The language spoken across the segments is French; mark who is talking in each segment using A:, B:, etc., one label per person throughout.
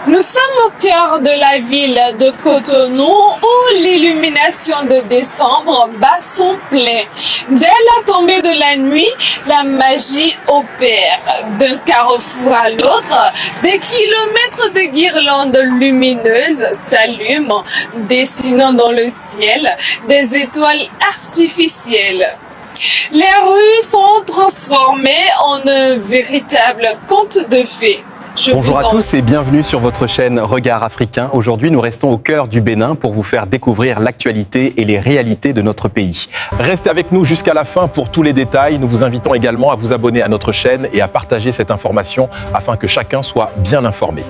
A: Nous sommes au cœur de la ville de Cotonou où l'illumination de décembre bat son plein. Dès la tombée de la nuit, la magie opère. D'un carrefour à l'autre, des kilomètres de guirlandes lumineuses s'allument, dessinant dans le ciel des étoiles artificielles. Les rues sont transformées en un véritable conte de fées.
B: Bonjour à tous et bienvenue sur votre chaîne Regard Africain. Aujourd'hui, nous restons au cœur du Bénin pour vous faire découvrir l'actualité et les réalités de notre pays. Restez avec nous jusqu'à la fin pour tous les détails. Nous vous invitons également à vous abonner à notre chaîne et à partager cette information afin que chacun soit bien informé.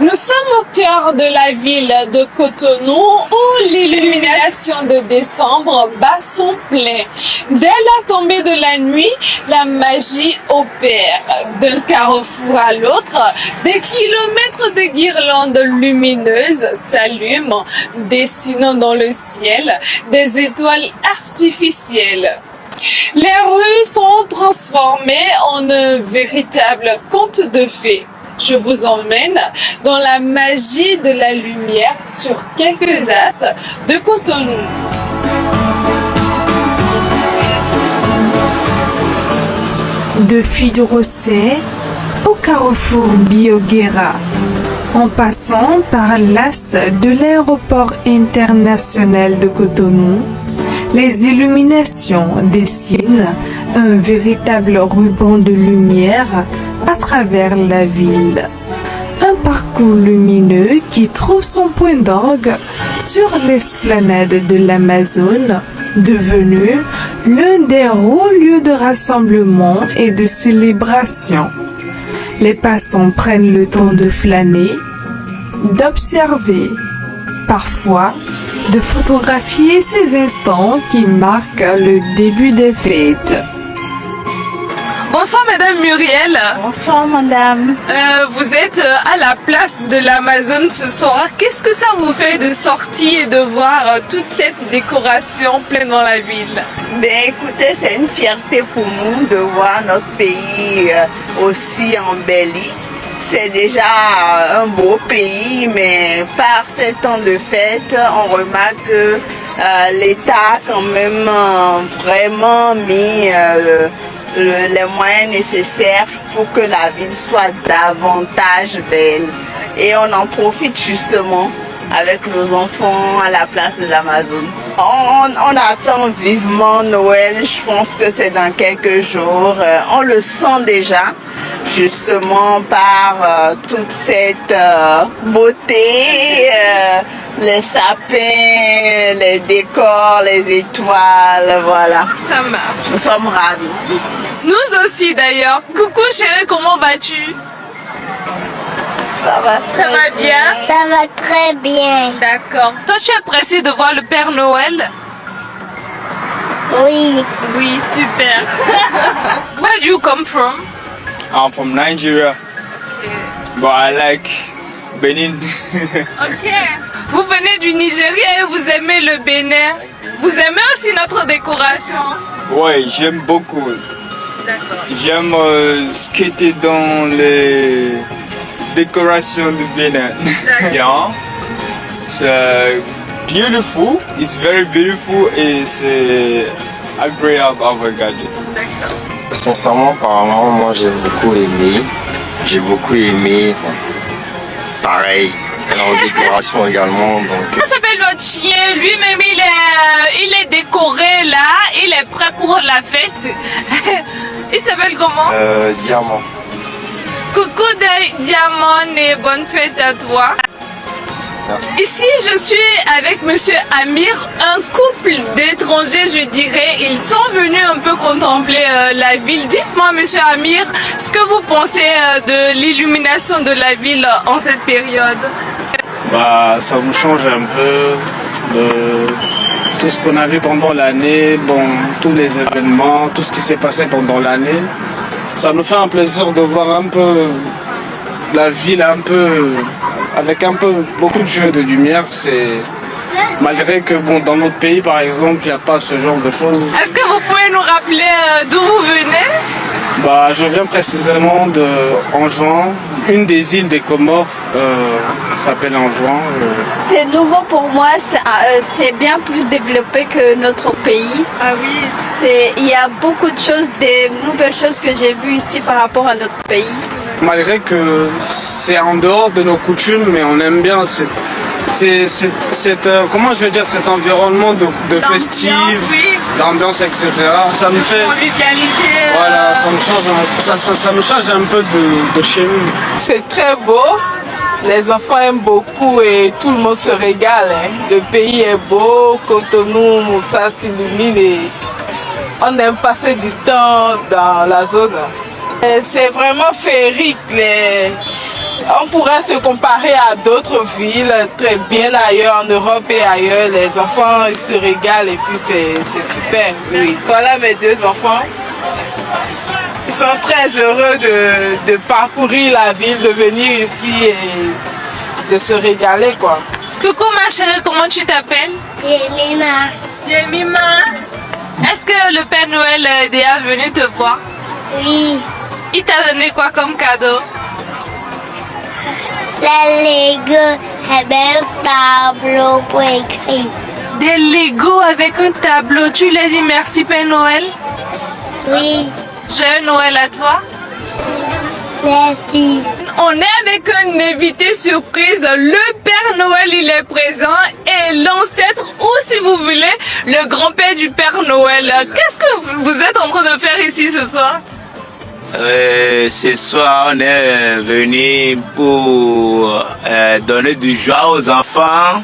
A: Nous sommes au cœur de la ville de Cotonou où l'illumination de décembre bat son plein. Dès la tombée de la nuit, la magie opère. D'un carrefour à l'autre, des kilomètres de guirlandes lumineuses s'allument, dessinant dans le ciel des étoiles artificielles. Les rues sont transformées en un véritable conte de fées. Je vous emmène dans la magie de la lumière sur quelques as de Cotonou.
C: De Fidrosset au carrefour Bioguera, en passant par l'as de l'aéroport international de Cotonou, les illuminations dessinent un véritable ruban de lumière à travers la ville. Un parcours lumineux qui trouve son point d'orgue sur l'esplanade de l'Amazone, devenue l'un des hauts lieux de rassemblement et de célébration. Les passants prennent le temps de flâner, d'observer, parfois de photographier ces instants qui marquent le début des fêtes.
A: Bonsoir Madame Muriel.
D: Bonsoir Madame.
A: Vous êtes à la place de l'Amazone ce soir. Qu'est-ce que ça vous fait de sortir et de voir toute cette décoration pleine dans la ville?
D: Ben écoutez, c'est une fierté pour nous de voir notre pays aussi embelli. C'est déjà un beau pays, mais par ces temps de fête, on remarque que l'État a quand même vraiment mis les moyens nécessaires pour que la ville soit davantage belle. Et on en profite justement avec nos enfants à la place de l'Amazone. On attend vivement Noël, je pense que c'est dans quelques jours. On le sent déjà, justement par toute cette beauté, les sapins, les décors, les étoiles, voilà.
A: Ça marche.
D: Nous sommes ravis.
A: Nous aussi d'ailleurs. Coucou chérie, comment vas-tu?
D: Ça va
A: bien?
E: Ça va très bien.
A: D'accord. Toi, tu es pressé de voir le Père Noël?
E: Oui.
A: Oui, super. Where do you come from?
F: I'm from Nigeria, but I like Benin.
A: Ok. Vous venez du Nigeria et vous aimez le Bénin. Vous aimez aussi notre décoration?
F: Ouais, j'aime beaucoup.
A: D'accord.
F: J'aime skater dans les décorations du Bénin. Yeah. C'est beautiful. It's very beautiful et c'est agréable à regarder.
A: D'accord.
G: Sincèrement, apparemment, moi j'ai beaucoup aimé. J'ai beaucoup aimé. Pareil, la décoration également. Donc...
A: Comment s'appelle votre chien? Lui-même, il est décoré là. Il est prêt pour la fête. Il s'appelle comment?
G: Diamant.
A: Coucou Diamant et bonne fête à toi.
G: Merci.
A: Ici, je suis avec Monsieur Amir, un couple d'étrangers, je dirais. Ils sont venus un peu contempler la ville. Dites-moi, Monsieur Amir, ce que vous pensez de l'illumination de la ville en cette période?
H: Bah, ça nous change un peu de tout ce qu'on a vu pendant l'année, bon, tous les événements, tout ce qui s'est passé pendant l'année. Ça nous fait un plaisir de voir un peu la ville un peu avec un peu beaucoup de jeux de lumière. C'est malgré que bon, dans notre pays par exemple il n'y a pas ce genre de choses.
A: Est-ce que vous pouvez nous rappeler d'où vous venez?
H: Je viens précisément de Anjouan, une des îles des Comores s'appelle Anjouan.
I: C'est nouveau pour moi, c'est bien plus développé que notre pays.
A: Ah oui.
I: Il y a beaucoup de choses, des nouvelles choses que j'ai vues ici par rapport à notre pays.
H: Malgré que c'est en dehors de nos coutumes, mais on aime bien comment je vais dire, cet environnement de festif,
A: oui.
H: d'ambiance, etc. Ça me fait...
A: Convivialité.
H: Voilà, ça me change un peu de chez nous.
J: C'est très beau. Les enfants aiment beaucoup et tout le monde se régale. Le pays est beau, Cotonou, Moussa s'illumine et on aime passer du temps dans la zone. C'est vraiment féerique. On pourrait se comparer à d'autres villes très bien ailleurs en Europe et ailleurs. Les enfants ils se régalent et puis c'est super. Oui. Voilà mes deux enfants. Ils sont très heureux de parcourir la ville, de venir ici et de se régaler quoi.
A: Coucou ma chérie, comment tu t'appelles?
E: Yemima.
A: Yemima. Est-ce que le Père Noël est déjà venu te voir?
E: Oui.
A: Il t'a donné quoi comme cadeau?
E: La Lego avec un tableau pour écrire.
A: Des Lego avec un tableau. Tu lui as dit merci Père Noël?
E: Oui.
A: Joyeux Noël à toi.
E: Merci.
A: On est avec un invité surprise. Le Père Noël, il est présent. Et l'ancêtre, ou si vous voulez, le grand-père du Père Noël. Qu'est-ce que vous êtes en train de faire ici ce soir?
K: Ce soir, on est venu pour donner du joie aux enfants,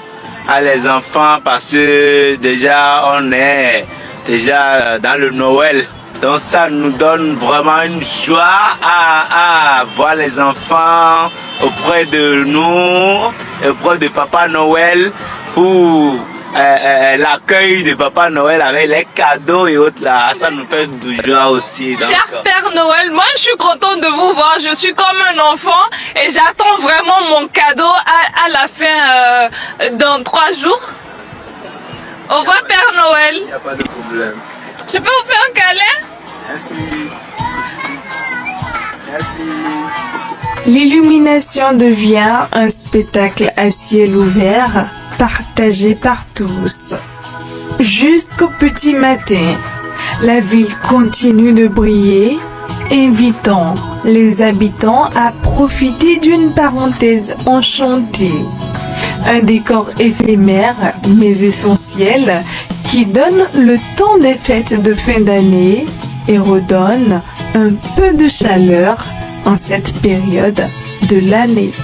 K: parce que déjà on est déjà dans le Noël. Donc ça nous donne vraiment une joie à voir les enfants auprès de nous, auprès de Papa Noël pour l'accueil de Papa Noël avec les cadeaux et autres là, ça nous fait du joie aussi. Donc,
A: cher Père Noël, moi je suis contente de vous voir, je suis comme un enfant et j'attends vraiment mon cadeau à la fin dans 3 jours. Au revoir Père Noël.
K: il n'y a pas de problème.
A: Je peux vous faire un câlin?
K: Merci. Merci.
C: L'illumination devient un spectacle à ciel ouvert, partagé par tous. Jusqu'au petit matin, la ville continue de briller, invitant les habitants à profiter d'une parenthèse enchantée. Un décor éphémère mais essentiel qui donne le temps des fêtes de fin d'année et redonne un peu de chaleur en cette période de l'année.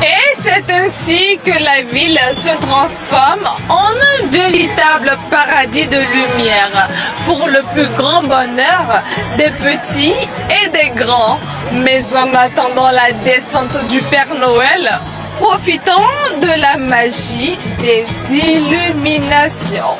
A: Et c'est ainsi que la ville se transforme en un véritable paradis de lumière pour le plus grand bonheur des petits et des grands. Mais en attendant la descente du Père Noël, profitons de la magie des illuminations.